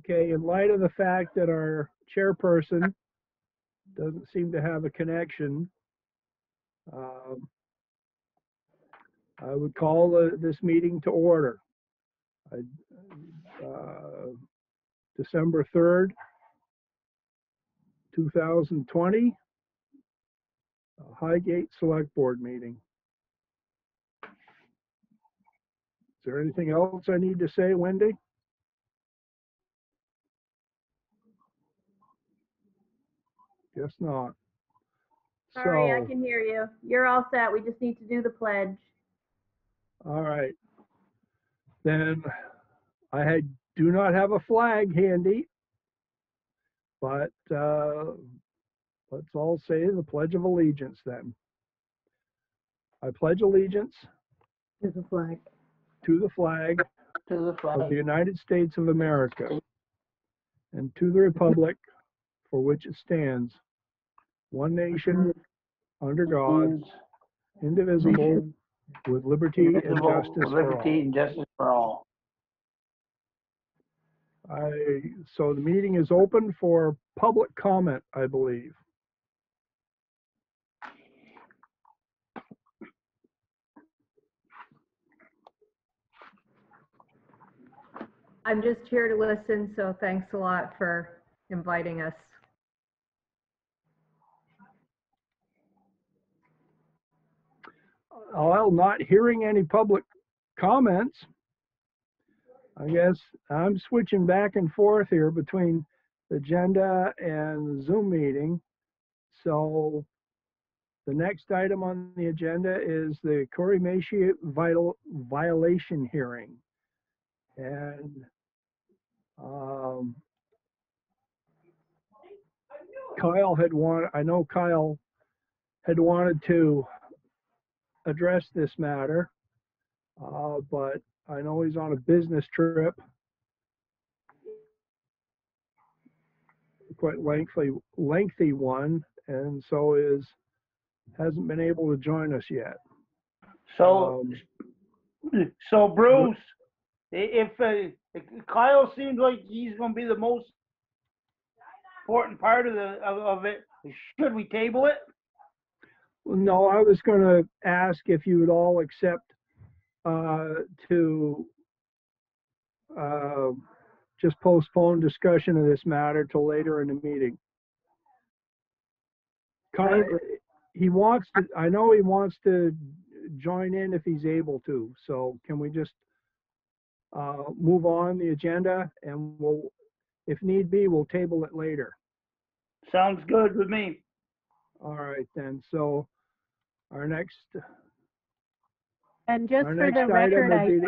Okay, in light of the fact that our chairperson doesn't seem to have a connection, I would call this meeting to order. December 3rd, 2020, Highgate Selectboard meeting. Is there anything else I need to say, Wendy? Guess not. Sorry, I So, can hear you. You're all set. We just need to do the pledge. all right. Then I do not have a flag handy, but let's all say the Pledge of Allegiance then. I pledge allegiance To the flag. to the flag of the United States of America and to the republic for which it stands, one nation, under God, indivisible, with liberty and justice for all. So the meeting is open for public comment, I believe. I'm just here to listen, so thanks a lot for inviting us. Well, not hearing any public comments, I guess I'm switching back and forth here between the agenda and the Zoom meeting. So the next item on the agenda is the Corymatia violation hearing. And I know Kyle had wanted to address this matter, but I know he's on a business trip, quite lengthy one, and so hasn't been able to join us yet. So, so Bruce, if Kyle seems like he's going to be the most important part of it, should we table it? No, I was going to ask if you would all accept to just postpone discussion of this matter till later in the meeting. He wants to. I know he wants to join in if he's able to. So can we just move on the agenda, and we'll, if need be, we'll table it later. Sounds good with me. All right then. So our next. And just for the record,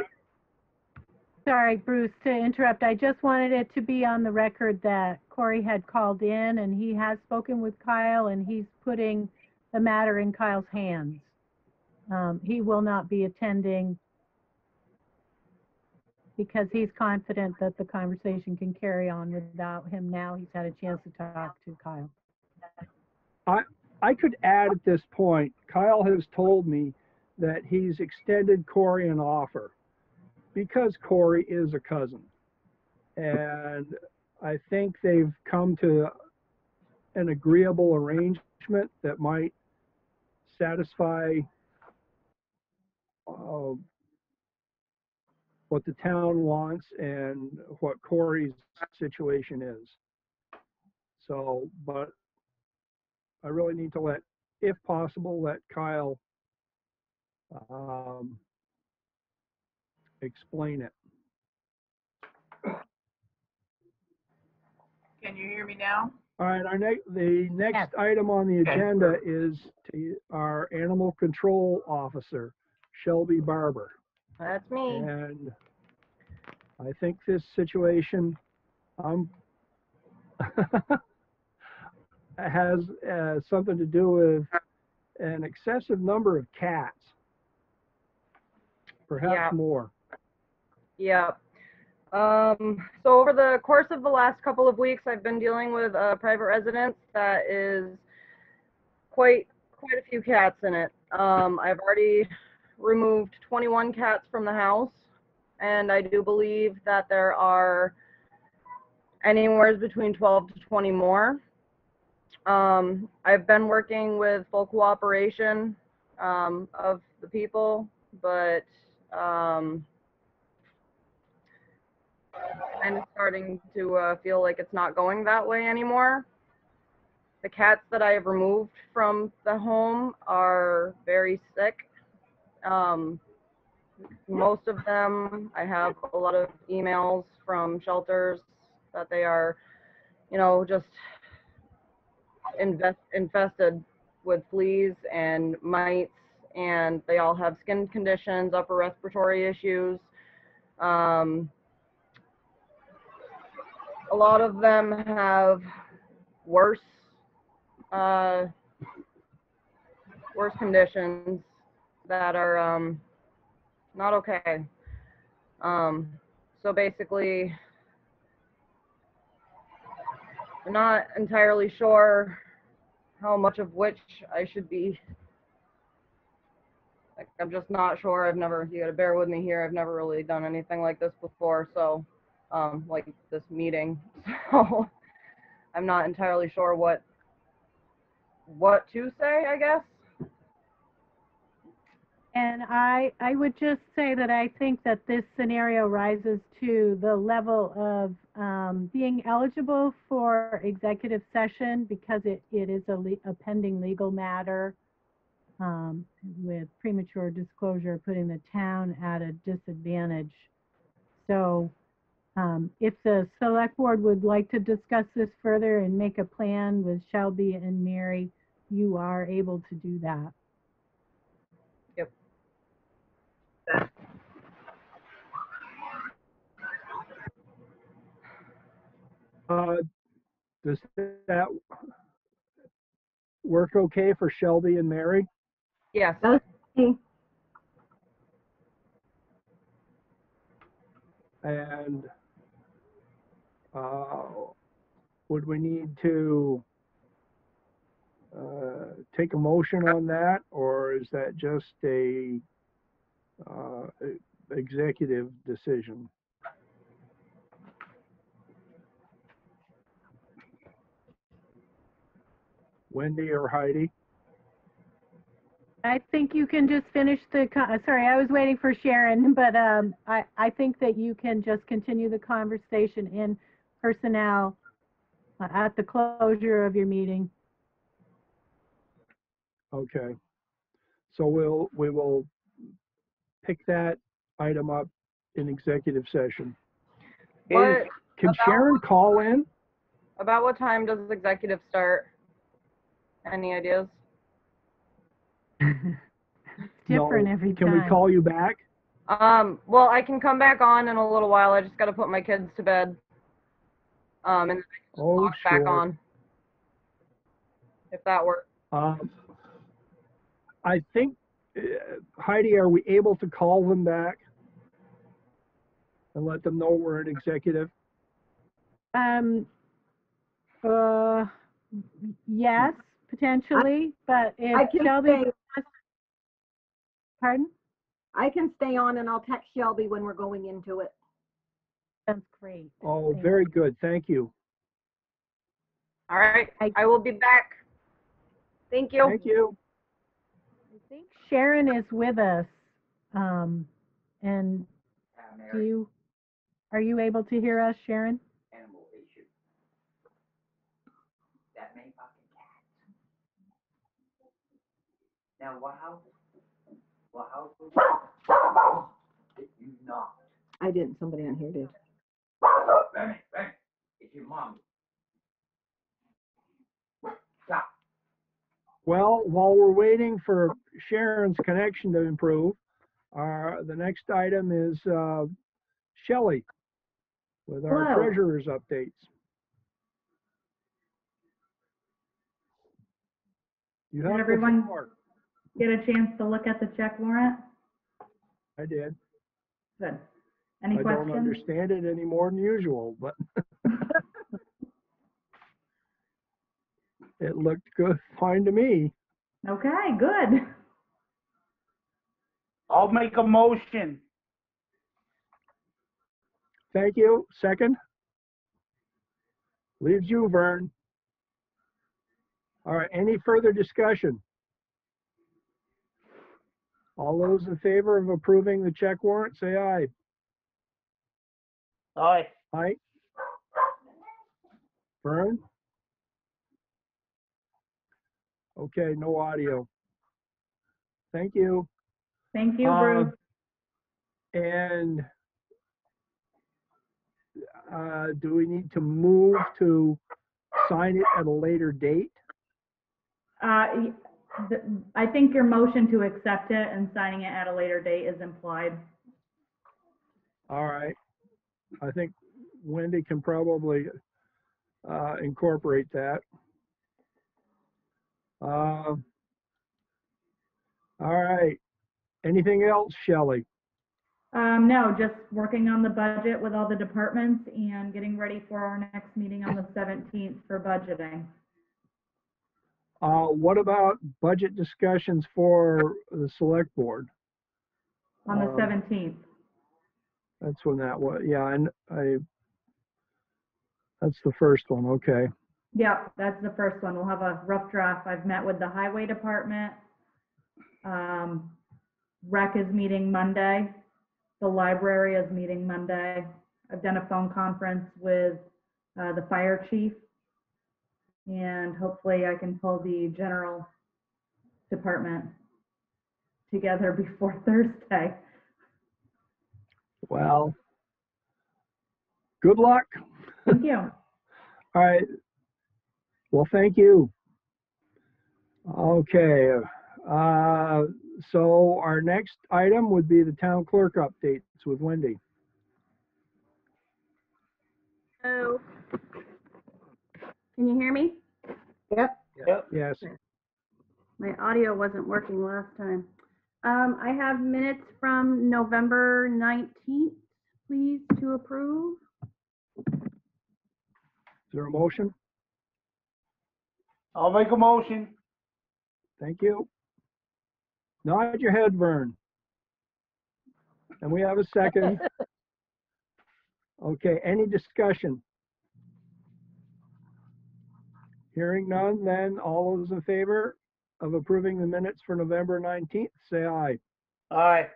sorry, Bruce, to interrupt. I just wanted it to be on the record that Cory had called in and he has spoken with Kyle and he's putting the matter in Kyle's hands. He will not be attending because he's confident that the conversation can carry on without him now. He's had a chance to talk to Kyle. I could add at this point, Kyle has told me that he's extended Cory an offer because Cory is a cousin. And I think they've come to an agreeable arrangement that might satisfy what the town wants and what Cory's situation is. So, but I really need to if possible, let Kyle explain it. Can you hear me now? All right, the next item on the agenda is our animal control officer, Shelby Barber. That's me. And I think this situation has something to do with an excessive number of cats, perhaps more. Yeah. So over the course of the last couple of weeks, I've been dealing with a private residence that is quite a few cats in it. I've already removed 21 cats from the house, and I do believe that there are anywhere between 12 to 20 more. I've been working with full cooperation of the people, but kind of starting to feel like it's not going that way anymore. The cats that I have removed from the home are very sick. Most of them, I have a lot of emails from shelters that they are, you know, just infested with fleas and mites, and they all have skin conditions, upper respiratory issues. A lot of them have worse conditions that are not okay. So basically, I'm not entirely sure how much of which I should be. Like, I'm just not sure. You gotta bear with me here. I've never really done anything like this before. So, like this meeting. So I'm not entirely sure what to say, I guess. And I would just say that I think that this scenario rises to the level of being eligible for executive session because it is a pending legal matter with premature disclosure, putting the town at a disadvantage. So if the select board would like to discuss this further and make a plan with Shelby and Mary, you are able to do that. Yep. Does that work okay for Shelby and Mary? Yes. And would we need to take a motion on that, or is that just a executive decision? Wendy or Heidi? I think you can just finish the, sorry, I was waiting for Sharon, but I think that you can just continue the conversation in personnel at the closure of your meeting. Okay. So we will pick that item up in executive session. Can Sharon call in? About what time does executive start? Any ideas? Different every time. Can we call you back? Well, I can come back on in a little while. I just got to put my kids to bed. And then I can log back on. If that works. I think, Heidi, are we able to call them back and let them know we're in executive? Yes, potentially, but if Shelby. Pardon? I can stay on and I'll text Shelby when we're going into it. That's great. Oh, very good. Thank you. All right. I will be back. Thank you. Thank you. I think Sharon is with us. And are you able to hear us, Sharon? Animal issue. That many fucking cats. Now, what house did you not? I didn't. Somebody on here did. Bang, it's your mom. Stop. Well, while we're waiting for Sharon's connection to improve, the next item is Shelley with our Hello. treasurer's updates. You have Did everyone the floor. get a chance to look at the check warrant? I did. Good. Any I questions? don't understand it any more than usual, but it looked good, fine to me. Okay, good. I'll make a motion. Thank you. Second? Leaves you, Vern. All right, any further discussion? All those in favor of approving the check warrant, say aye. Aye. Aye. Vern? Okay, no audio. Thank you. Thank you, Uh, Bruce. And do we need to move to sign it at a later date? I think your motion to accept it and signing it at a later date is implied. All right. I think Wendy can probably incorporate that. All right. Anything else, Shelley? No, just working on the budget with all the departments and getting ready for our next meeting on the 17th for budgeting. What about budget discussions for the select board? On the 17th. That's when that was. Yeah, and that's the first one. Okay. Yeah, that's the first one. We'll have a rough draft. I've met with the highway department. Rec is meeting Monday. The library is meeting Monday. I've done a phone conference with the fire chief, and hopefully I can pull the general department together before Thursday. Well, good luck. Thank you. All right. Well, thank you. Okay. So our next item would be the town clerk updates with Wendy. So, can you hear me? Yep. Yep. Yes. My audio wasn't working last time. I have minutes from November 19th, please, to approve. Is there a motion? I'll make a motion. Thank you. Nod your head, Vern. And we have a second. Okay, any discussion? Hearing none, then all those in favor of approving the minutes for November 19th, say aye. Aye.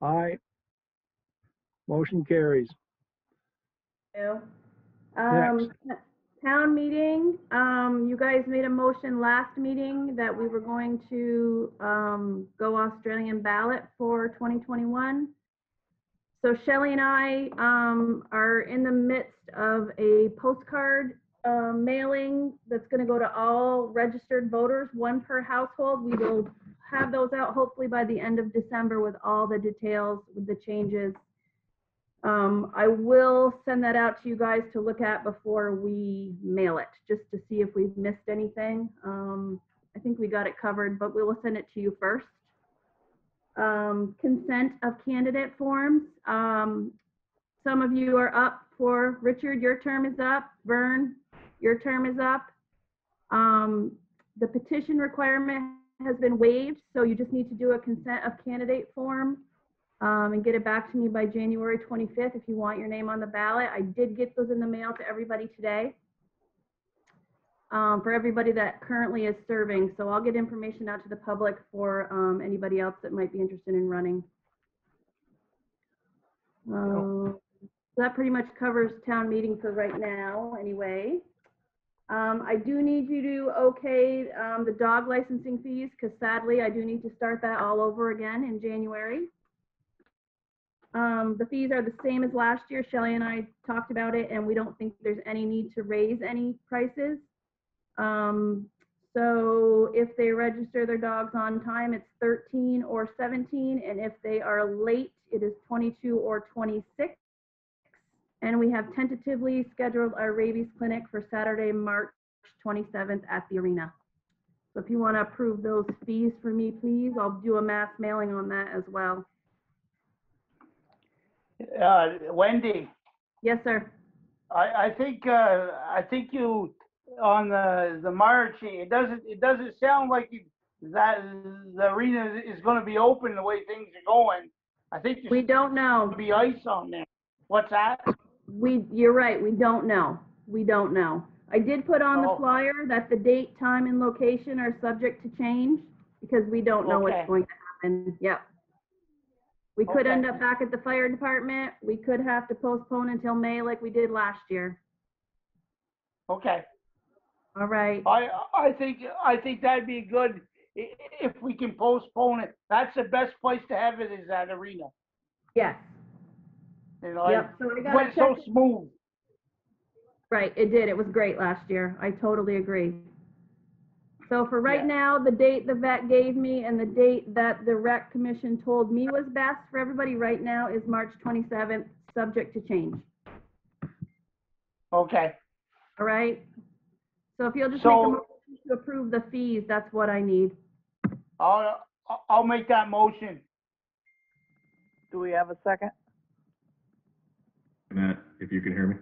Aye. Motion carries. Next. Town meeting, you guys made a motion last meeting that we were going to go Australian ballot for 2021. So Shelley and I are in the midst of a postcard mailing that's going to go to all registered voters, one per household. We will have those out hopefully by the end of December with all the details, with the changes. I will send that out to you guys to look at before we mail it, just to see if we've missed anything. I think we got it covered, but we will send it to you first. Consent of candidate forms. Some of you are up for, Richard, your term is up. Vern, your term is up. The petition requirement has been waived, so you just need to do a consent of candidate form and get it back to me by January 25th if you want your name on the ballot. I did get those in the mail to everybody today. For everybody that currently is serving. So I'll get information out to the public for anybody else that might be interested in running. So that pretty much covers town meeting for right now anyway. I do need you to okay the dog licensing fees, because sadly I do need to start that all over again in January. The fees are the same as last year. Shelley and I talked about it, and we don't think there's any need to raise any prices. So if they register their dogs on time, it's 13 or 17, and if they are late, it is 22 or 26. And we have tentatively scheduled our rabies clinic for Saturday, March 27th at the arena. So if you want to approve those fees for me, please, I'll do a mass mailing on that as well. Wendy, Yes, sir. I think you on the March. It doesn't sound like that the arena is going to be open the way things are going. I think We don't know. There'll be ice on there. What's that? You're right. We don't know. We don't know. I did put on the Oh. flyer that the date, time, and location are subject to change because we don't know Okay. what's going to happen. Yep. We could Okay. end up back at the fire department. We could have to postpone until May like we did last year. Okay. All right. I think that'd be good if we can postpone it. That's the best place to have it, is that arena. Yes. You know, Yep. So I it gotta went so check. smooth. Right, it did. It was great last year. I totally agree. So for right Yeah. now, the date the vet gave me and the date that the rec commission told me was best for everybody right now is March 27th, subject to change. Okay. All right? So if you'll just make a So motion to approve the fees, that's what I need. I'll make that motion. Do we have a second? Matt, if you can hear me.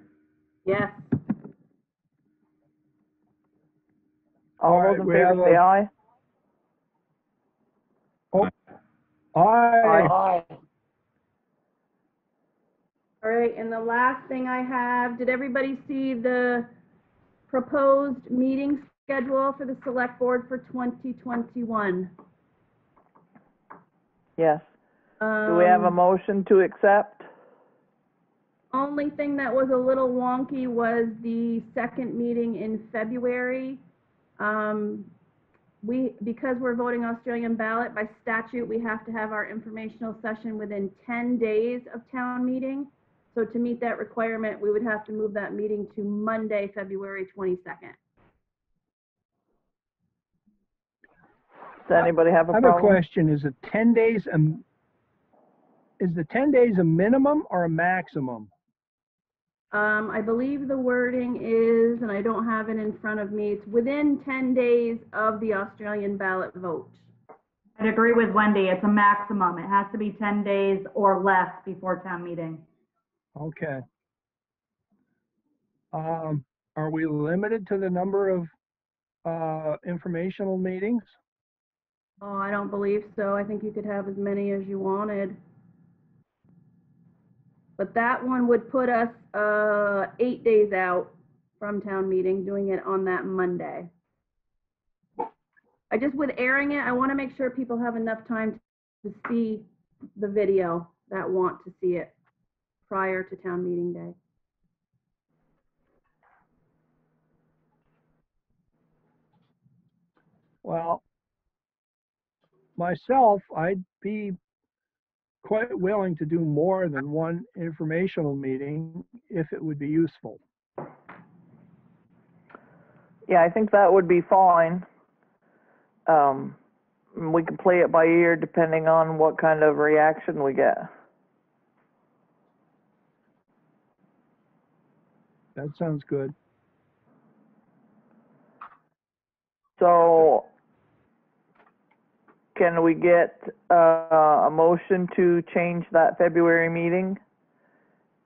Yes. All right, those in we favor have say aye. Aye. Aye. All right, and the last thing I have, did everybody see the proposed meeting schedule for the select board for 2021? Yes. Do we have a motion to accept? Only thing that was a little wonky was the second meeting in February. Because we're voting Australian ballot, by statute, we have to have our informational session within 10 days of town meeting. So to meet that requirement, we would have to move that meeting to Monday, February 22nd. Does anybody have a I have problem? a question. Is the 10 days a minimum or a maximum? I believe the wording is, and I don't have it in front of me, it's within 10 days of the Australian ballot vote. I'd agree with Wendy. It's a maximum. It has to be 10 days or less before town meeting. Okay. Are we limited to the number of informational meetings? Oh, I don't believe so. I think you could have as many as you wanted. But that one would put us 8 days out from town meeting, doing it on that Monday. With airing it, I want to make sure people have enough time to see the video that want to see it prior to town meeting day. Well, myself, I'd be quite willing to do more than one informational meeting if it would be useful. Yeah, I think that would be fine. We can play it by ear depending on what kind of reaction we get. That sounds good. So, can we get a motion to change that February meeting?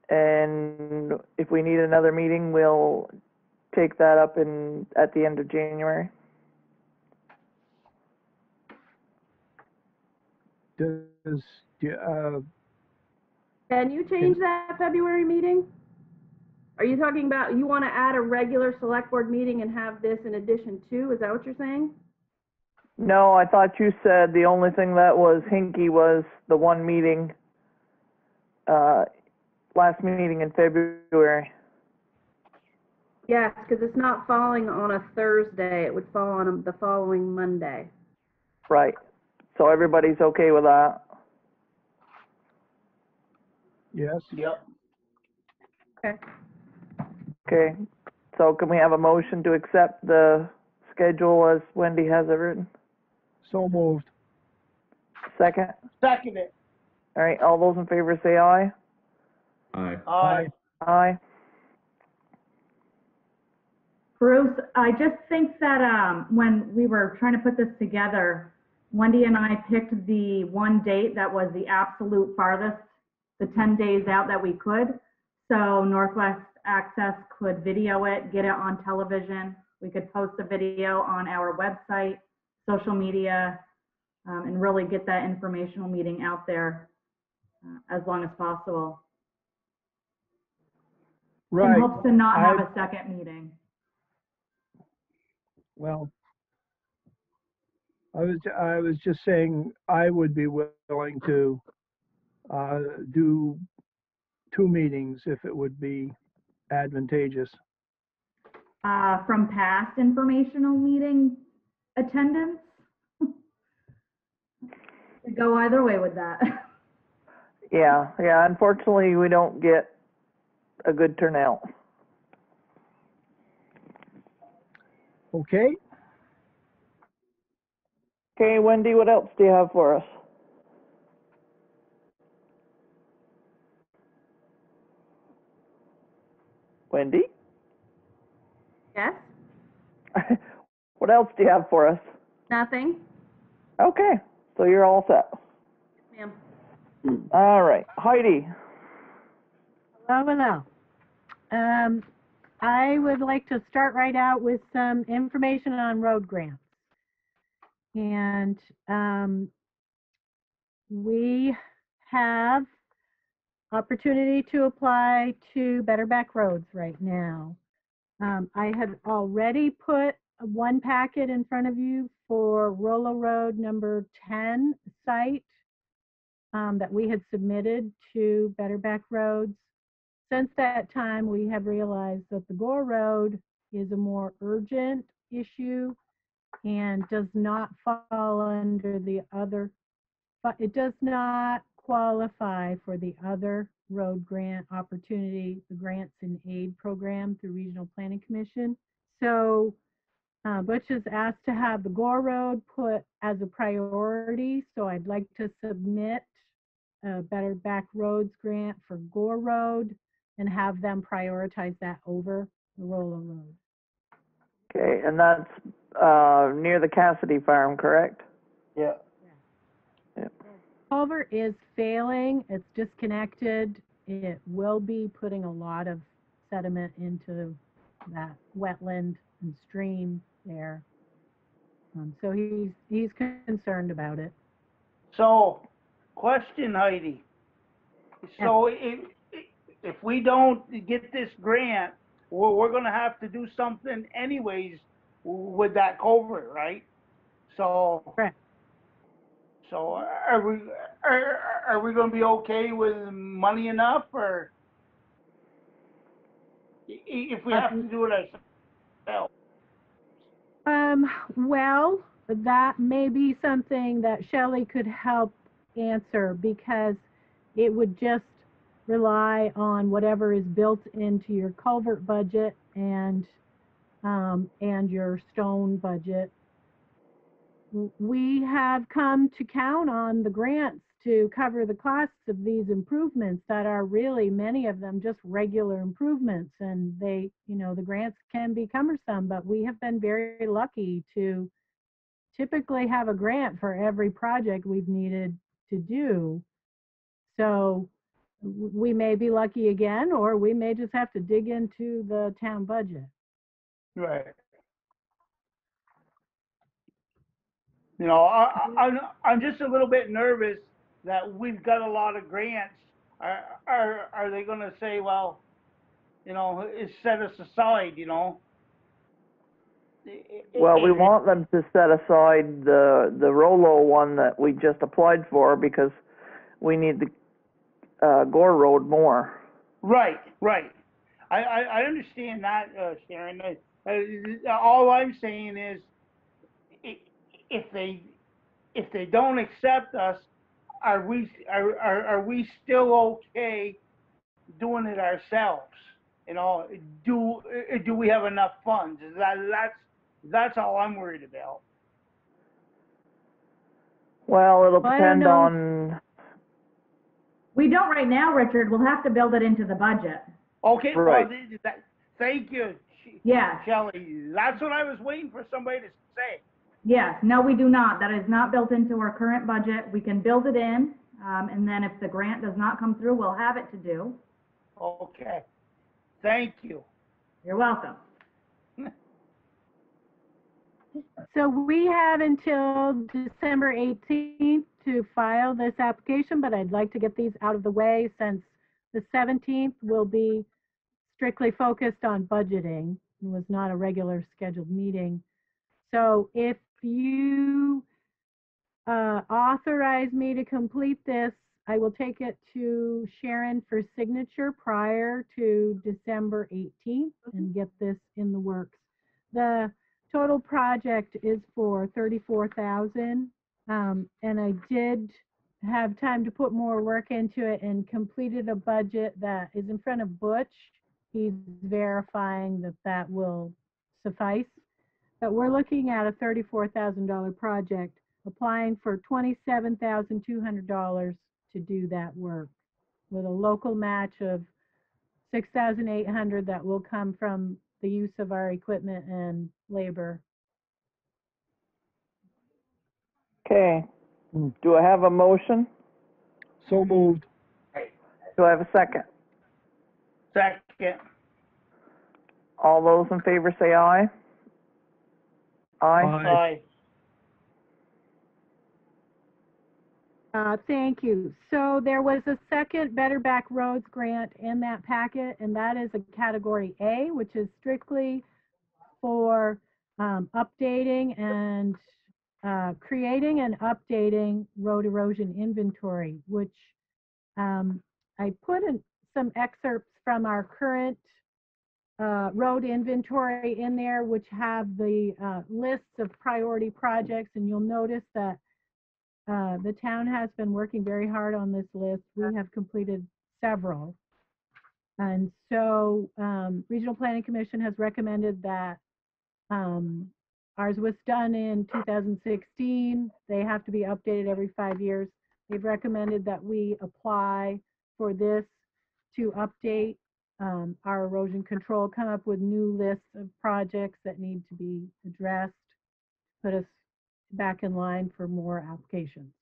And if we need another meeting, we'll take that up at the end of January. Can you change that February meeting? Are you talking about, you want to add a regular select board meeting and have this in addition to? Is that what you're saying? No, I thought you said the only thing that was hinky was the one meeting, last meeting in February. Yes, because it's not falling on a Thursday. It would fall on the following Monday. Right. So everybody's okay with that? Yes. Yep. Okay. Okay. So can we have a motion to accept the schedule as Wendy has it written? So moved. Second? Second it. All right, all those in favor say aye. Aye. Aye. Aye. Bruce, I just think that when we were trying to put this together, Wendy and I picked the one date that was the absolute farthest, the 10 days out that we could. So Northwest Access could video it, get it on television. We could post a video on our website, social media, and really get that informational meeting out there as long as possible. Right. In hopes to not have a second meeting. Well, I was just saying I would be willing to do 2 meetings if it would be advantageous. From past informational meeting attendance? Could go either way with that. Yeah, unfortunately, we don't get a good turnout. Okay, Okay, Wendy, what else do you have for us? Wendy? Yes? What else do you have for us? Nothing? Okay, so you're all set. Ma'am. All right, Heidi. Hello. I would like to start right out with some information on road grants. And we have opportunity to apply to Better Back Roads right now. I had already put one packet in front of you for Rollo Road number 10 site that we had submitted to Better Back Roads. Since that time, we have realized that the Gore Road is a more urgent issue and does not fall under the other, but it does not qualify for the other road grant opportunity, the Grants and Aid program through Regional Planning Commission. So Butch has asked to have the Gore Road put as a priority, so I'd like to submit a Better Back Roads grant for Gore Road and have them prioritize that over the Rollo Road. Okay, and that's near the Cassidy farm, correct? Yeah. Culvert is failing, it's disconnected. It will be putting a lot of sediment into that wetland and stream there. So he's concerned about it. So, question, Heidi. So if we don't get this grant, we're gonna have to do something anyways with that culvert, right? So. Correct. So are we gonna be okay with money enough, or if we have to do it ourselves? Well, that may be something that Shelley could help answer, because it would just rely on whatever is built into your culvert budget and your stone budget. We have come to count on the grants to cover the costs of these improvements that are really, many of them, just regular improvements, and they, the grants can be cumbersome, but we have been very lucky to typically have a grant for every project we've needed to do. So we may be lucky again, or we may just have to dig into the town budget. Right. I'm just a little bit nervous that we've got a lot of grants. Are they gonna say, well, it's set us aside, Well, we want them to set aside the Rollo one that we just applied for, because we need the Gore Road more. Right. I understand that, Sharon. All I'm saying is, if they don't accept us, are we still okay doing it ourselves? Do we have enough funds? That's all I'm worried about. Well, it'll depend on. We don't right now, Richard. We'll have to build it into the budget. Okay, right. Well, thank you, Yeah. Shelley. That's what I was waiting for somebody to say. Yes, no, we do not. That is not built into our current budget. We can build it in, and then if the grant does not come through, we'll have it to do. Okay, thank you. You're welcome. So we have until December 18th to file this application, but I'd like to get these out of the way, since the 17th will be strictly focused on budgeting. It was not a regular scheduled meeting. So if you authorize me to complete this, I will take it to Sharon for signature prior to December 18th and get this in the works. The total project is for $34,000, and I did have time to put more work into it and completed a budget that is in front of Butch. He's verifying that that will suffice. But we're looking at a $34,000 project, applying for $27,200 to do that work, with a local match of $6,800 that will come from the use of our equipment and labor. Okay. Do I have a motion? So moved. Do I have a second? Second. All those in favor say aye. Aye. Aye. Thank you. So there was a second Better Back Roads grant in that packet, and that is a category A, which is strictly for updating and creating and updating road erosion inventory, which I put in some excerpts from our current road inventory in there, which have the lists of priority projects, and you'll notice that the town has been working very hard on this list. We have completed several. And so Regional Planning Commission has recommended that ours was done in 2016. They have to be updated every 5 years. They've recommended that we apply for this to update our erosion control, come up with new lists of projects that need to be addressed, put us back in line for more applications.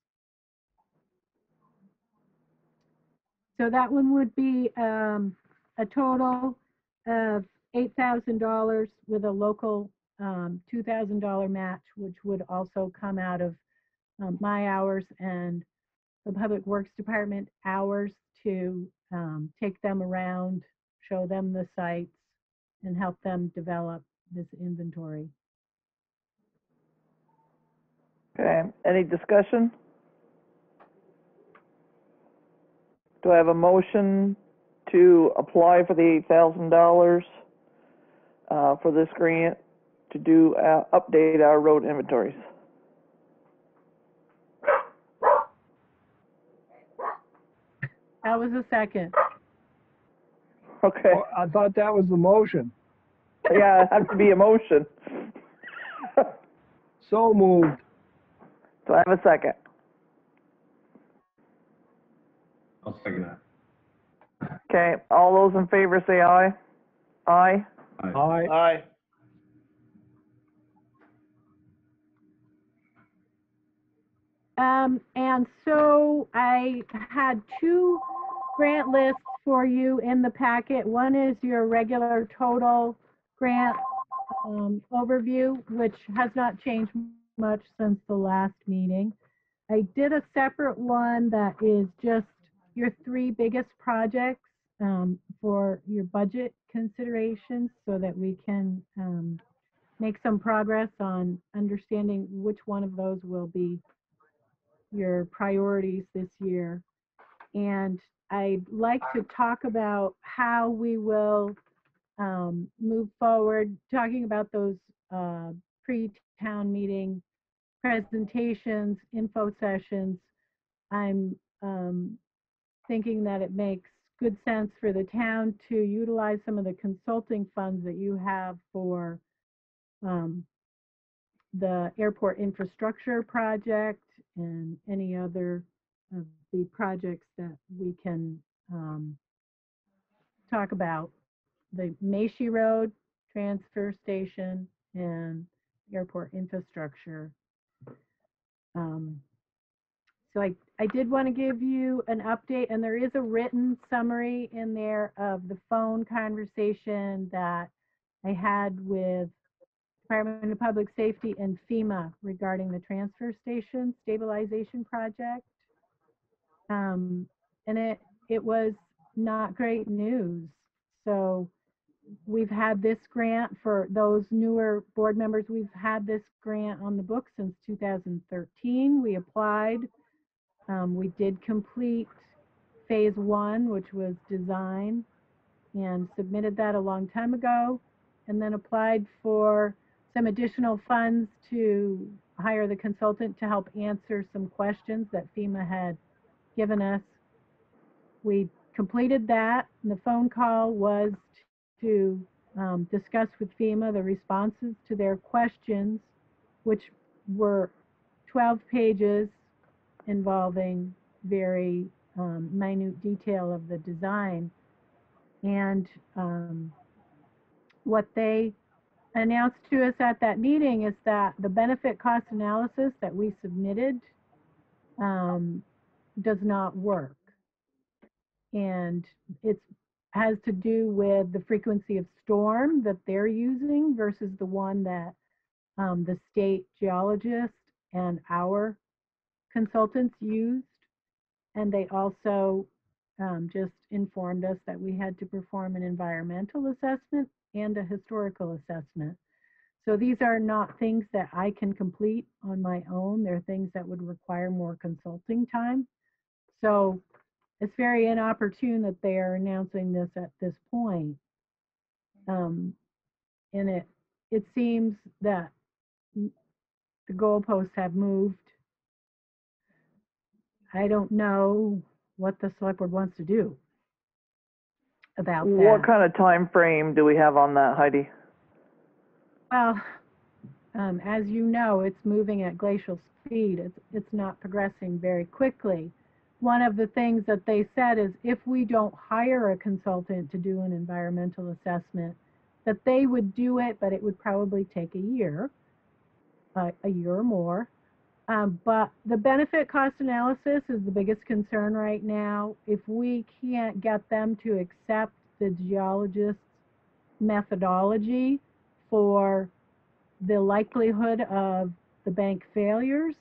So that one would be a total of $8,000 with a local $2,000 match, which would also come out of my hours and the Public Works Department hours to take them around, show them the sites, and help them develop this inventory. Okay, any discussion? Do I have a motion to apply for the $8,000 for this grant to do update our road inventories? That was a second. Okay, Oh, I thought that was the motion. yeah, it has to be a motion. So moved. Do I have a second? I'll second that. Okay, all those in favor say aye. Aye. Aye. Aye. Aye. And so I had two grant lists for you in the packet. One is your regular total grant overview, which has not changed much since the last meeting. I did a separate one that is just your three biggest projects for your budget considerations so that we can make some progress on understanding which one of those will be your priorities this year. And I'd like to talk about how we will move forward, talking about those pre-town meeting presentations, info sessions. I'm thinking that it makes good sense for the town to utilize some of the consulting funds that you have for the airport infrastructure project and any other of the projects that we can talk about. The Macy Road transfer station and airport infrastructure. So I did want to give you an update, and there is a written summary in there of the phone conversation that I had with Department of Public Safety and FEMA regarding the transfer station stabilization project. And it was not great news. So we've had this grant for those newer board members. We've had this grant on the books since 2013. We applied. We did complete phase 1, which was design, and submitted that a long time ago, and then applied for some additional funds to hire the consultant to help answer some questions that FEMA had given us. We completed that, and the phone call was to discuss with FEMA the responses to their questions, which were 12 pages involving very minute detail of the design. And what they announced to us at that meeting is that the benefit cost analysis that we submitted does not work. And it has to do with the frequency of storm that they're using versus the one that the state geologist and our consultants used. And they also just informed us that we had to perform an environmental assessment and a historical assessment. So these are not things that I can complete on my own. They're things that would require more consulting time. So it's very inopportune that they are announcing this at this point. And it seems that the goalposts have moved. I don't know what the select board wants to do about that. What kind of time frame do we have on that, Heidi? Well, as you know, it's moving at glacial speed. It's not progressing very quickly. One of the things that they said is if we don't hire a consultant to do an environmental assessment, that they would do it, but it would probably take a year or more. But the benefit cost analysis is the biggest concern right now. If we can't get them to accept the geologist's methodology for the likelihood of the bank failures,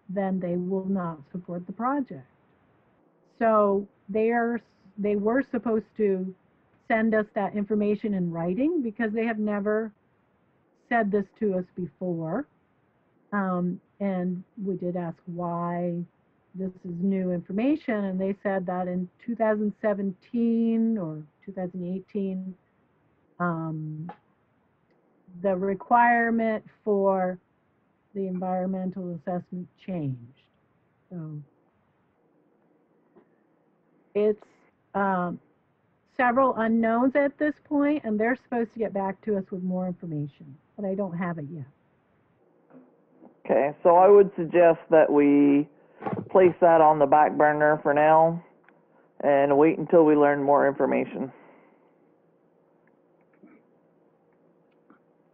then they will not support the project. So they were supposed to send us that information in writing because they have never said this to us before. And we did ask why this is new information, and they said that in 2017 or 2018, the requirement for the environmental assessment changed. So it's several unknowns at this point, and they're supposed to get back to us with more information, but I don't have it yet. Okay, so I would suggest that we place that on the back burner for now and wait until we learn more information.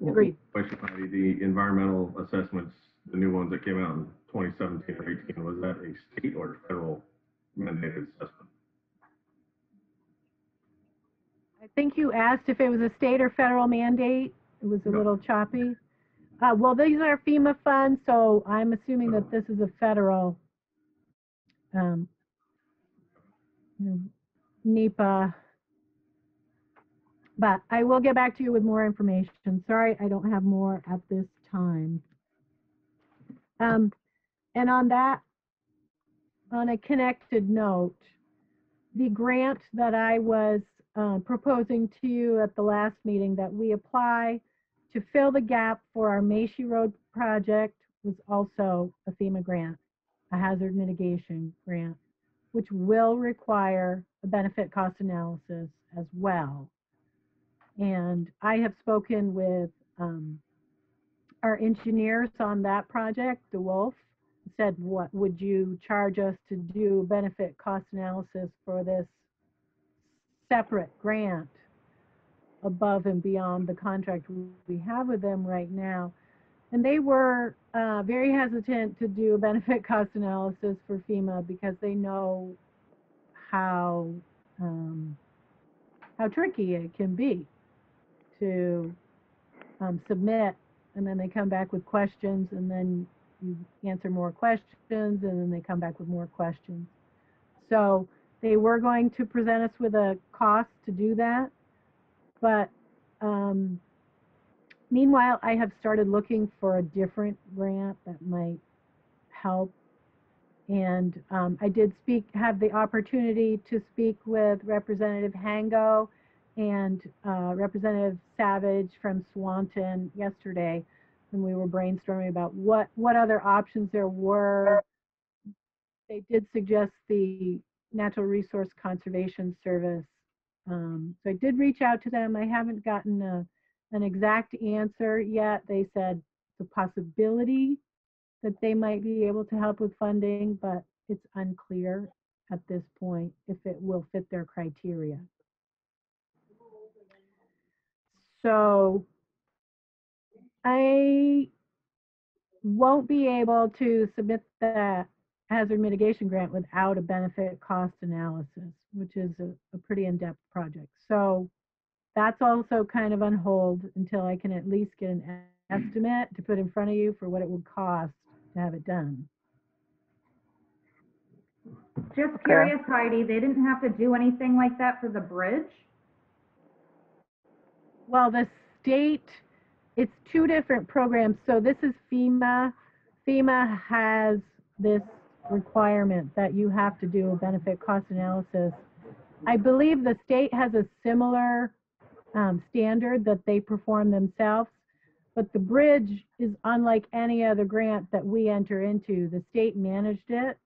Agreed. Question, Heidi, the environmental assessments, the new ones that came out in 2017 or 18, was that a state or federal mandated assessment? I think you asked if it was a state or federal mandate. It was a little choppy. Well, these are FEMA funds, so I'm assuming that this is a federal NEPA. But I will get back to you with more information. Sorry, I don't have more at this time. And on a connected note, the grant that I was proposing to you at the last meeting that we apply to fill the gap for our Macy Road project was also a FEMA grant, a hazard mitigation grant, which will require a benefit cost analysis as well. And I have spoken with our engineers on that project, DeWolf, said, what would you charge us to do benefit cost analysis for this separate grant above and beyond the contract we have with them right now? And they were very hesitant to do a benefit cost analysis for FEMA because they know how tricky it can be to submit, and then they come back with questions, and then you answer more questions, and then they come back with more questions. So they were going to present us with a cost to do that, but Meanwhile, I have started looking for a different grant that might help. And I did have the opportunity to speak with Representative Hango and Representative Savage from Swanton yesterday, when we were brainstorming about what other options there were. They did suggest the Natural Resource Conservation Service. So I did reach out to them. I haven't gotten an exact answer yet. They said the possibility that they might be able to help with funding, but it's unclear at this point if it will fit their criteria. So I won't be able to submit the hazard mitigation grant without a benefit cost analysis, which is a pretty in-depth project. So that's also kind of on hold until I can at least get an estimate to put in front of you for what it would cost to have it done. Just curious, Heidi, they didn't have to do anything like that for the bridge? Well, the state, it's two different programs. So this is FEMA. FEMA has this requirement that you have to do a benefit cost analysis. I believe the state has a similar standard that they perform themselves, but the bridge is unlike any other grant that we enter into. The state managed it.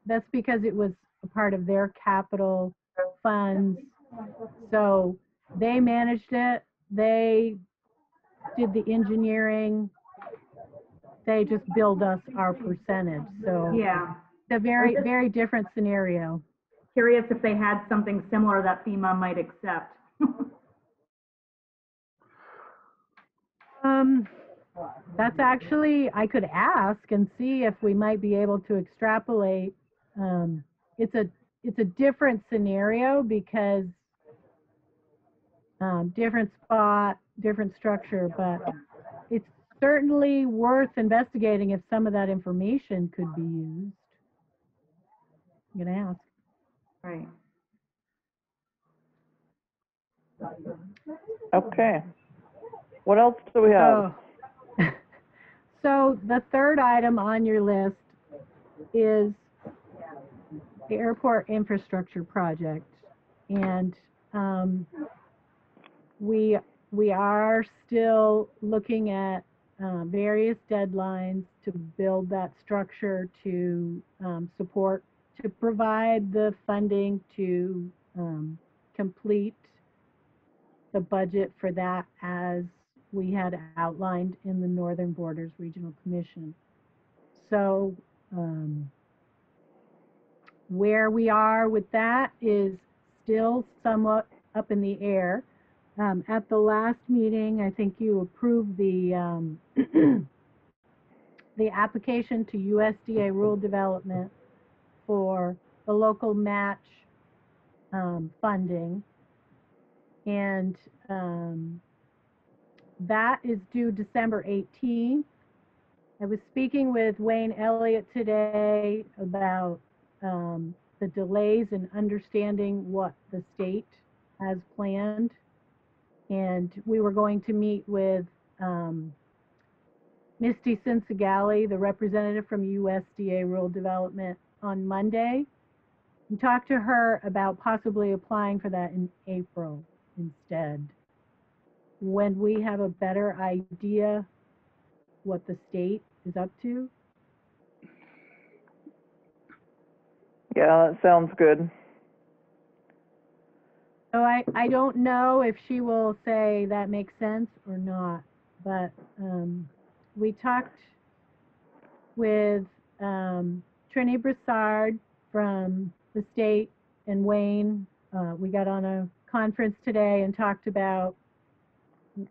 That's because it was a part of their capital funds. So they managed it. They did the engineering. They just billed us our percentage. So Yeah. it's a very, very different scenario. Curious if they had something similar that FEMA might accept. That's actually, I could ask and see if we might be able to extrapolate. It's a different scenario because different spot, different structure, but it's certainly worth investigating if some of that information could be used. I'm gonna ask. Right. Okay. What else do we have? So the third item on your list is the airport infrastructure project. And we are still looking at various deadlines to build that structure to provide the funding to complete the budget for that as we had outlined in the Northern Borders Regional Commission. So where we are with that is still somewhat up in the air. At the last meeting, I think you approved the the application to USDA rural development for the local match funding. And that is due December 18th. I was speaking with Wayne Elliott today about the delays in understanding what the state has planned. And we were going to meet with Misty Cinsigali, the representative from USDA Rural Development, on Monday, and talk to her about possibly applying for that in April instead, when we have a better idea what the state is up to. Yeah, that sounds good. So I don't know if she will say that makes sense or not, but we talked with Trini Broussard from the state and Wayne. We got on a conference today and talked about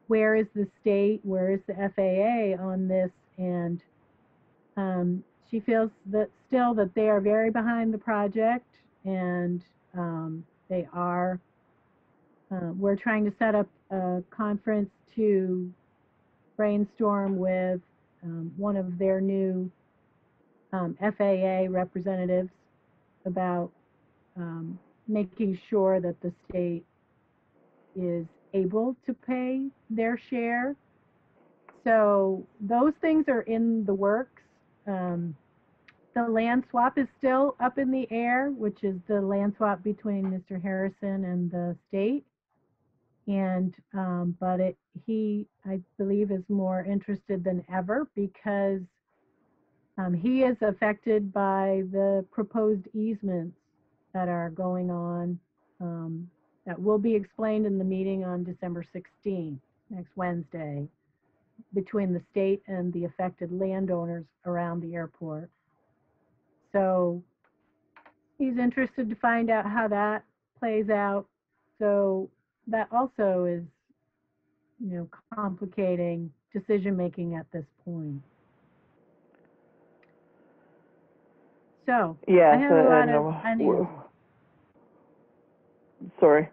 where is the state, where is the FAA on this, and she feels that still that they are very behind the project, and they are. We're trying to set up a conference to brainstorm with one of their new FAA representatives about making sure that the state is able to pay their share. So those things are in the works. The land swap is still up in the air, which is the land swap between Mr. Harrison and the state. And but he, I believe, is more interested than ever because he is affected by the proposed easements that are going on. That will be explained in the meeting on December 16th, next Wednesday, between the state and the affected landowners around the airport. So he's interested to find out how that plays out. So that also is, complicating decision making at this point. So Yes, I have a lot of unease. Sorry.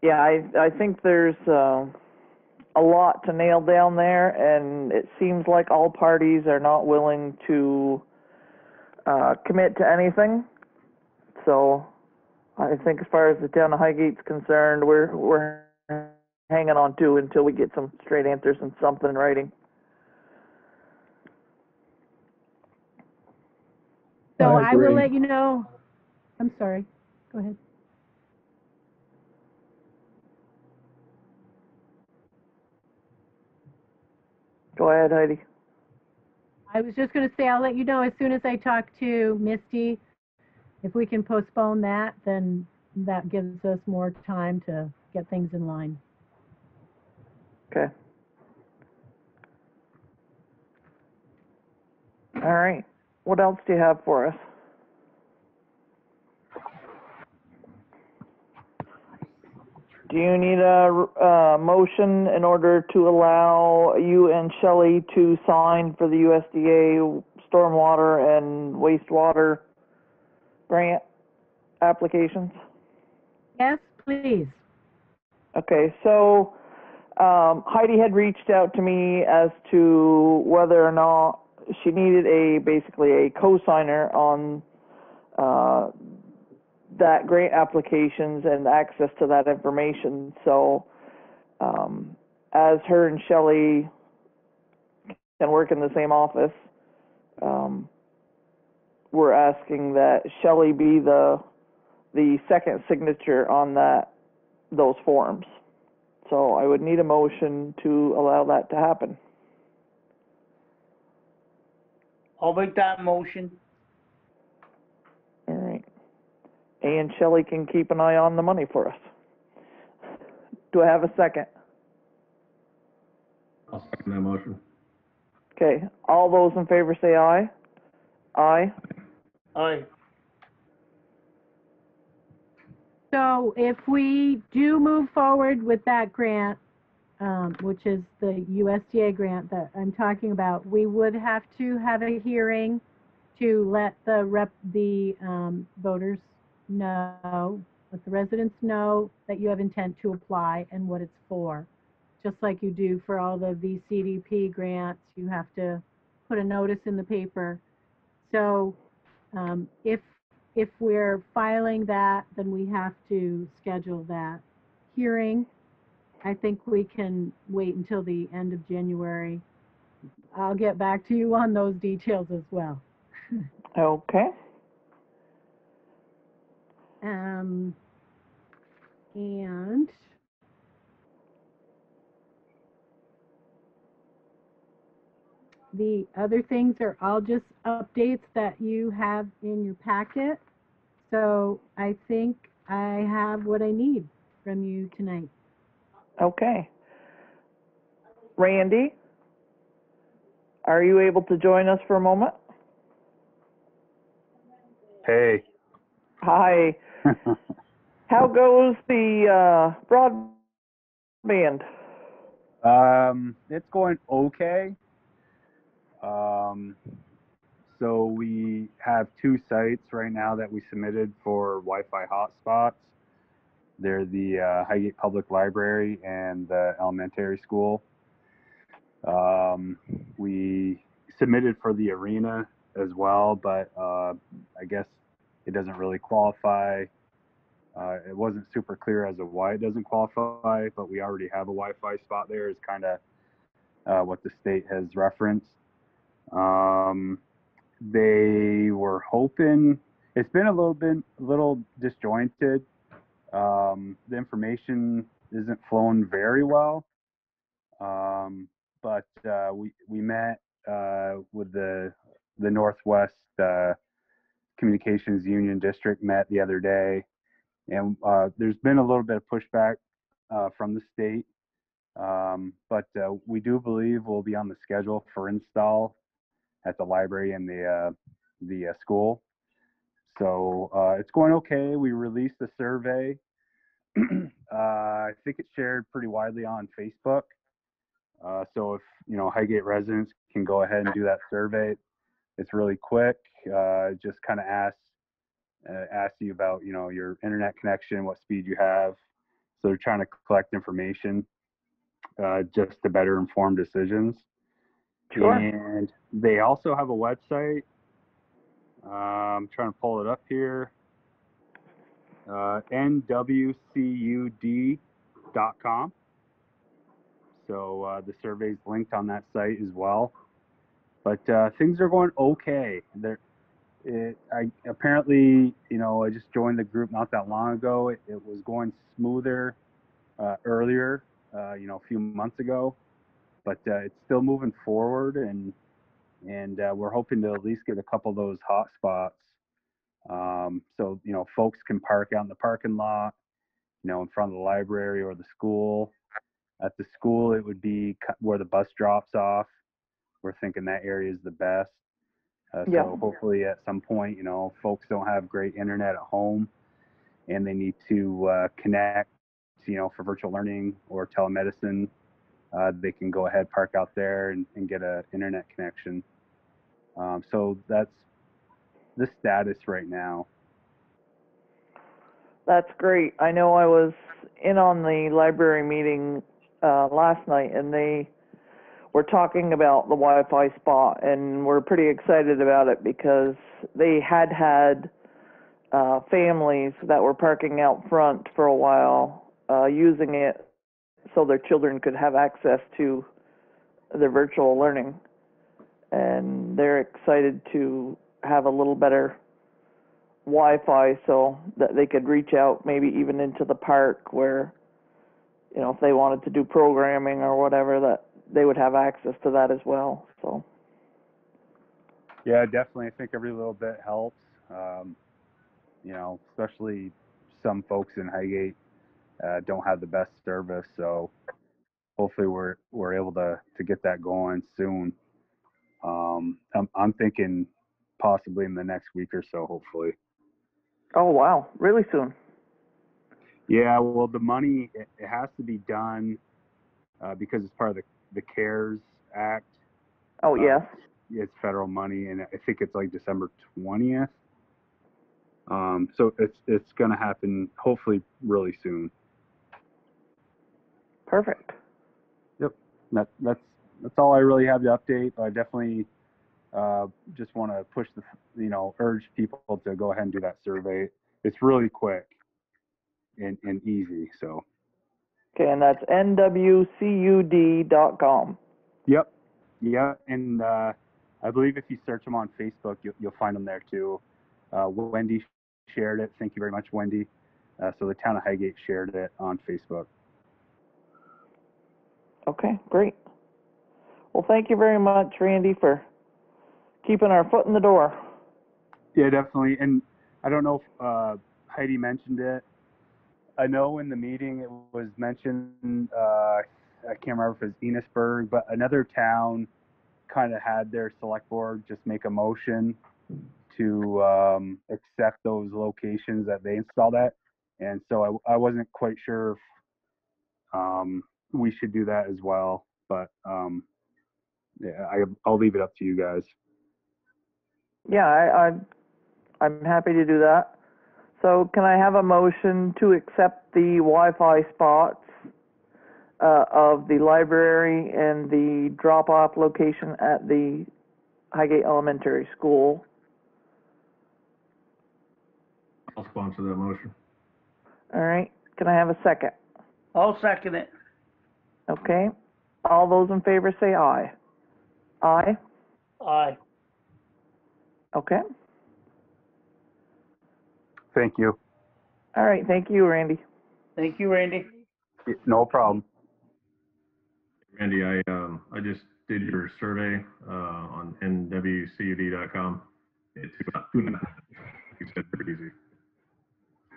Yeah, I think there's a lot to nail down there, and it seems like all parties are not willing to commit to anything. So I think as far as the town of Highgate's concerned, we're hanging on to until we get some straight answers and something in writing. So I will let you know. I'm sorry. Go ahead. Go ahead, Heidi. I was just going to say, I'll let you know as soon as I talk to Misty. If we can postpone that, then that gives us more time to get things in line. Okay. All right. What else do you have for us? Do you need a motion in order to allow you and Shelley to sign for the USDA stormwater and wastewater grant applications? Yes, please. Okay, so Heidi had reached out to me as to whether or not she needed basically a co-signer on that grant applications and access to that information. So as her and Shelley can work in the same office, we're asking that Shelley be the second signature on those forms. So I would need a motion to allow that to happen. I'll make that motion. All right. And Shelley can keep an eye on the money for us. Do I have a second? I'll second that motion. Okay. All those in favor say aye. Aye. Aye. So if we do move forward with that grant, which is the USDA grant that I'm talking about, we would have to have a hearing to let the voters know, let the residents know that you have intent to apply and what it's for. Just like you do for all the VCDP grants, you have to put a notice in the paper. So if we're filing that, then we have to schedule that hearing. I think we can wait until the end of January. I'll get back to you on those details as well. Okay. And the other things are all just updates that you have in your packet. So I think I have what I need from you tonight. Okay. Randy, are you able to join us for a moment? Hey. Hi. How goes the broadband? It's going okay. So we have two sites right now that we submitted for Wi-Fi hotspots. They're the Highgate Public Library and the elementary school. We submitted for the arena as well, but I guess it doesn't really qualify It wasn't super clear as to why it doesn't qualify, but we already have a Wi-Fi spot there is kind of what the state has referenced. They were hoping, it's been a little disjointed. The information isn't flowing very well. But we met with the Northwest Communications Union District met the other day, and there's been a little bit of pushback from the state, but we do believe we'll be on the schedule for install at the library and the school. So it's going okay. We released a survey. I think it's shared pretty widely on Facebook. So if Highgate residents can go ahead and do that survey, it's really quick. Just kind of ask you about your internet connection, what speed you have. So they're trying to collect information just to better inform decisions. Sure. And they also have a website. I'm trying to pull it up here. nwcud.com. So the survey's linked on that site as well. But things are going okay. Apparently, I just joined the group not that long ago. It was going smoother earlier, a few months ago. But it's still moving forward, and we're hoping to at least get a couple of those hot spots. So folks can park out in the parking lot, in front of the library or the school. At the school, it would be where the bus drops off. We're thinking that area is the best. So hopefully at some point, folks don't have great internet at home and they need to connect, for virtual learning or telemedicine. They can go ahead, park out there and get an internet connection. So that's the status right now. That's great. I know I was in on the library meeting last night, and they were talking about the Wi-Fi spot, and we're pretty excited about it because they had families that were parking out front for a while using it so their children could have access to their virtual learning. And they're excited to have a little better Wi-Fi so that they could reach out maybe even into the park where, if they wanted to do programming or whatever, that they would have access to that as well. So. Yeah, definitely. I think every little bit helps. Especially some folks in Highgate don't have the best service, so hopefully we're able to get that going soon. I'm thinking possibly in the next week or so, hopefully. Oh wow, really soon? Yeah, well, the money it has to be done because it's part of the CARES Act. Oh yes. It's federal money, and I think it's like December 20th. So it's going to happen hopefully really soon. Perfect. Yep. That's all I really have to update. I definitely just want to push urge people to go ahead and do that survey. It's really quick and easy. So. Okay, and that's nwcud.com. Yep. Yeah, and I believe if you search them on Facebook, you'll find them there too. Wendy shared it. Thank you very much, Wendy. So the town of Highgate shared it on Facebook. Okay, great. Well, thank you very much, Randy, for keeping our foot in the door. Yeah, definitely. And I don't know if Heidi mentioned it. I know in the meeting it was mentioned, I can't remember if it was Enosburg, but another town kind of had their select board just make a motion to accept those locations that they installed at. And so I wasn't quite sure if we should do that as well, but yeah, I'll leave it up to you guys. Yeah, I'm happy to do that. So can I have a motion to accept the Wi-Fi spots of the library and the drop-off location at the Highgate Elementary School? I'll sponsor that motion. All right, can I have a second? I'll second it. Okay, all those in favor say aye. Aye, Aye. okay. Thank you. All right, thank you, Randy. Thank you, Randy. No problem. Randy, I just did your survey on nwcud.com. It took about 2.5 minutes. You said pretty easy.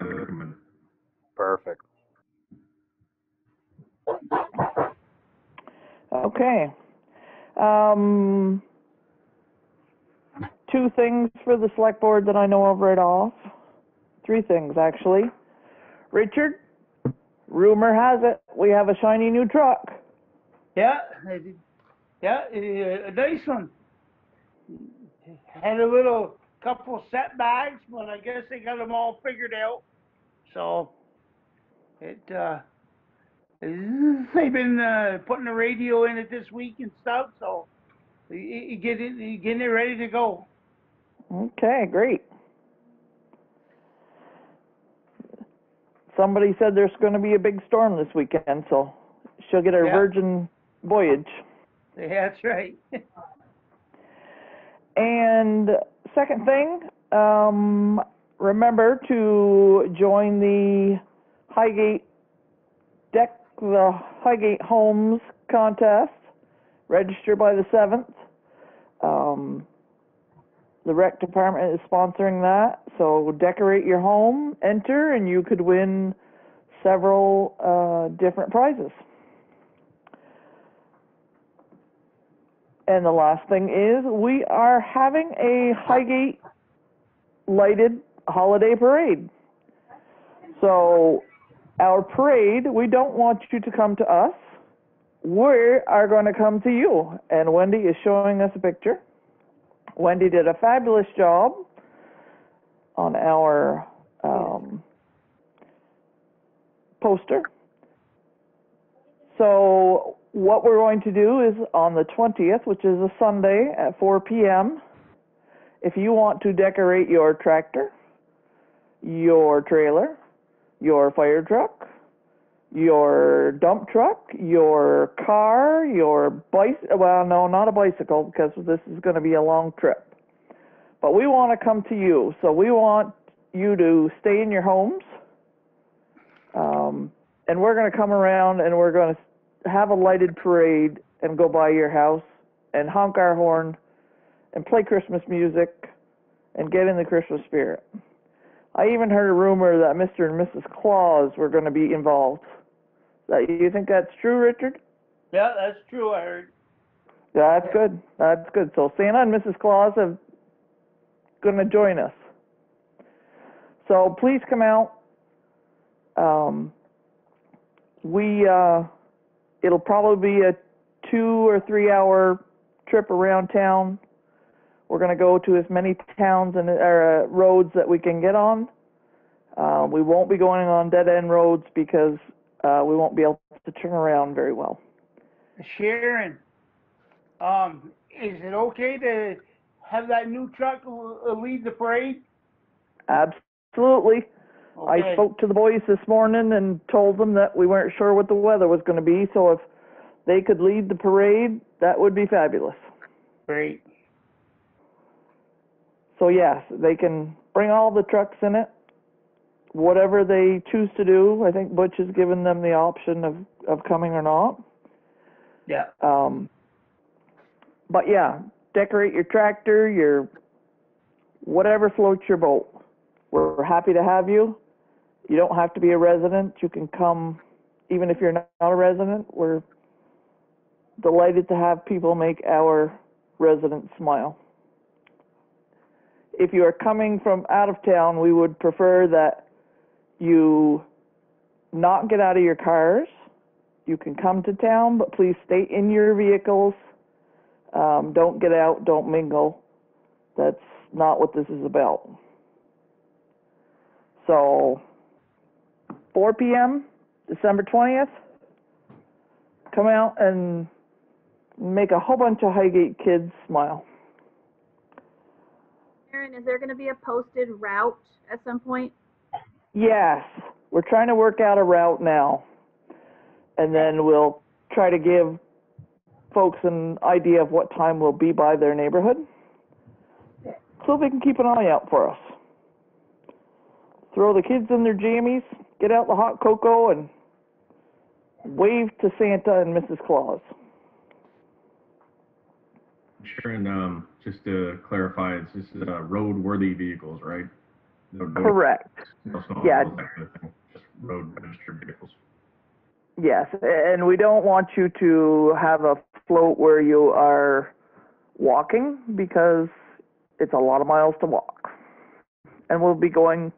I recommend it. Perfect. Okay. Two things for the select board that I know of right off. Three things, actually. Richard, rumor has it we have a shiny new truck. Yeah, a nice one. Had a little couple setbacks, but I guess they got them all figured out. So they've been putting the radio in it this week and stuff. So you getting it ready to go. Okay, great. Somebody said there's going to be a big storm this weekend, so she'll get her virgin voyage. Yeah, that's right. And second thing, remember to join the Highgate Homes contest. Register by the 7th. The rec department is sponsoring that, so decorate your home, enter, and you could win several different prizes. And the last thing is, we are having a Highgate lighted holiday parade. So our parade, we don't want you to come to us. We are going to come to you. And Wendy is showing us a picture. Wendy did a fabulous job on our poster. So what we're going to do is on the 20th, which is a Sunday at 4 p.m., if you want to decorate your tractor, your trailer, your fire truck, your dump truck, your car, your well, no, not a bicycle, because this is going to be a long trip. But we want to come to you. So we want you to stay in your homes. And we're going to come around and we're going to have a lighted parade and go by your house and honk our horn and play Christmas music and get in the Christmas spirit. I even heard a rumor that Mr. and Mrs. Claus were going to be involved. You think that's true, Richard? Yeah, that's true, I heard. That's good. That's good. So Santa and Mrs. Claus are going to join us. So please come out. It'll probably be a 2 or 3 hour trip around town. We're going to go to as many towns and roads that we can get on. We won't be going on dead-end roads because we won't be able to turn around very well. Sharon, is it okay to have that new truck lead the parade? Absolutely. Okay. I spoke to the boys this morning and told them that we weren't sure what the weather was going to be, so if they could lead the parade, that would be fabulous. Great. So yes, they can bring all the trucks in it, whatever they choose to do. I think Butch has given them the option of coming or not. Yeah. But yeah, decorate your tractor, your whatever floats your boat. We're happy to have you. You don't have to be a resident. You can come even if you're not a resident. We're delighted to have people make our residents smile. If you are coming from out of town, we would prefer that you not get out of your cars. You can come to town, but please stay in your vehicles. Don't get out, don't mingle. That's not what this is about. So, 4 p.m., December 20th, come out and make a whole bunch of Highgate kids smile. Sharon, is there going to be a posted route at some point? Yes, we're trying to work out a route now. And then we'll try to give folks an idea of what time we'll be by their neighborhood, so they can keep an eye out for us. Throw the kids in their jammies, get out the hot cocoa, and wave to Santa and Mrs. Claus. Sharon, just to clarify, this is road-worthy vehicles, right? No, Correct. No small Yeah. vehicles, that kind of thing, just road-registered vehicles. Yes, and we don't want you to have a float where you are walking, because it's a lot of miles to walk. And we'll be going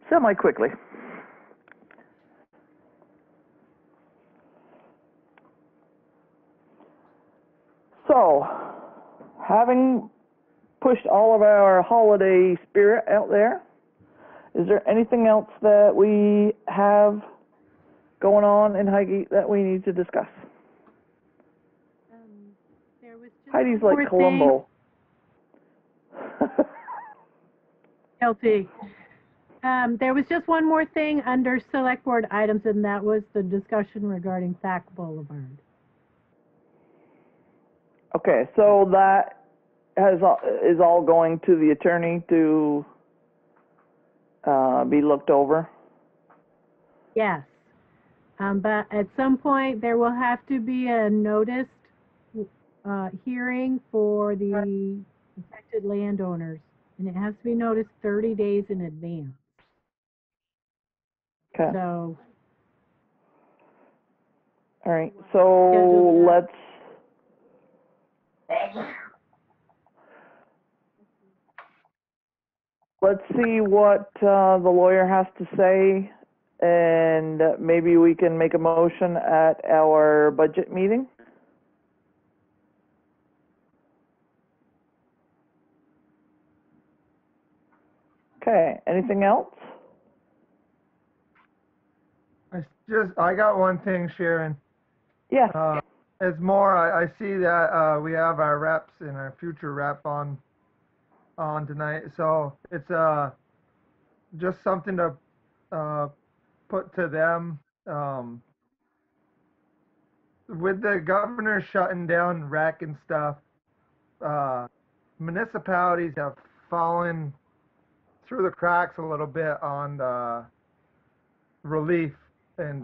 semi-quickly. So, having pushed all of our holiday spirit out there, is there anything else that we have going on in Highgate that we need to discuss? There was just Heidi's one like more Columbo. Guilty. There was just one more thing under select board items, and that was the discussion regarding Sac Boulevard. Okay, so that is all going to the attorney to be looked over? Yes. But at some point, there will have to be a noticed hearing for the affected landowners, and it has to be noticed 30 days in advance. Okay. So, All right, so let's see what the lawyer has to say, and maybe we can make a motion at our budget meeting. Okay, anything else? I got one thing, Sharon. Yeah. It's more, I see that we have our reps and our future rep on tonight, so it's just something to put to them. With the governor shutting down rec and stuff, municipalities have fallen through the cracks a little bit on relief and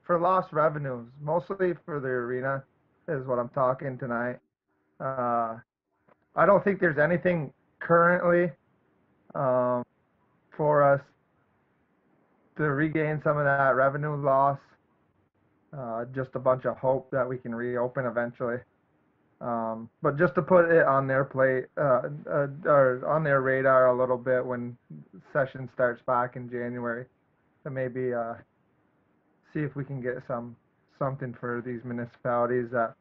for lost revenues, mostly for the arena is what I'm talking tonight. I don't think there's anything currently for us to regain some of that revenue loss. Just a bunch of hope that we can reopen eventually. But just to put it on their plate, or on their radar a little bit when session starts back in January, to maybe see if we can get something for these municipalities that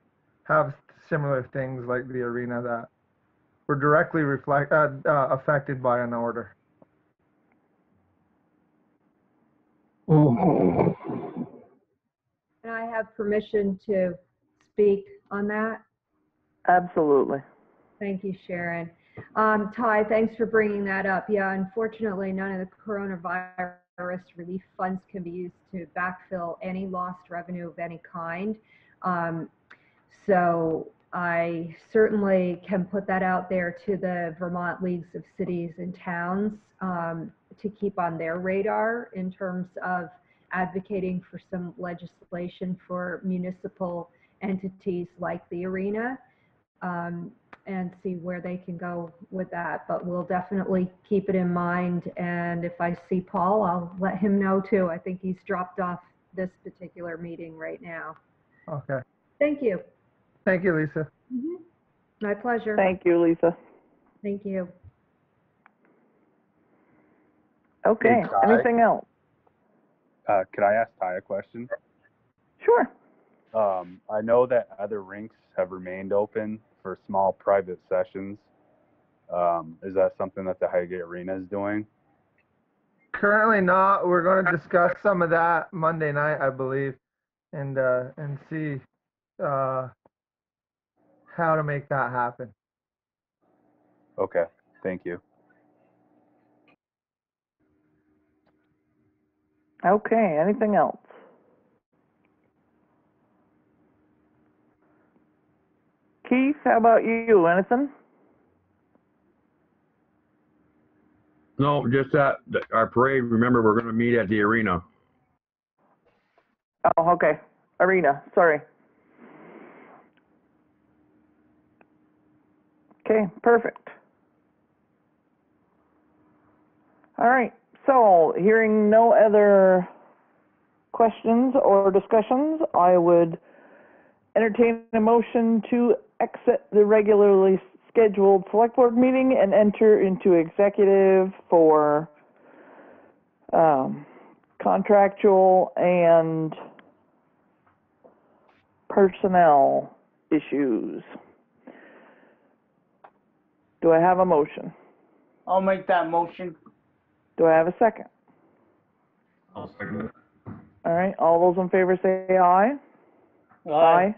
have similar things like the arena that were directly affected by an order. And I have permission to speak on that? Absolutely. Thank you, Sharon. Ty, thanks for bringing that up. Yeah, unfortunately, none of the coronavirus relief funds can be used to backfill any lost revenue of any kind. So I certainly can put that out there to the Vermont Leagues of Cities and Towns to keep on their radar in terms of advocating for some legislation for municipal entities like the arena, and see where they can go with that. But we'll definitely keep it in mind, and if I see Paul, I'll let him know too. I think he's dropped off this particular meeting right now. Okay. Thank you. Thank you, Lisa. Mm-hmm. My pleasure. Thank you, Lisa. Thank you. Okay, Hey, Ty. anything else? Could I ask Ty a question? Sure. I know that other rinks have remained open for small private sessions. Is that something that the Highgate Arena is doing? Currently not. We're going to discuss some of that Monday night, I believe, and see how to make that happen. Okay, thank you. Okay, anything else? Keith, how about you? Anything? No, just that our parade, remember, we're going to meet at the arena. Oh, okay. Arena, sorry. Okay, perfect. All right, so hearing no other questions or discussions, I would entertain a motion to exit the regularly scheduled select board meeting and enter into executive for contractual and personnel issues. Do I have a motion? I'll make that motion. Do I have a second? I'll second it. All right, all those in favor say aye. Aye.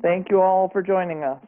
Thank you all for joining us.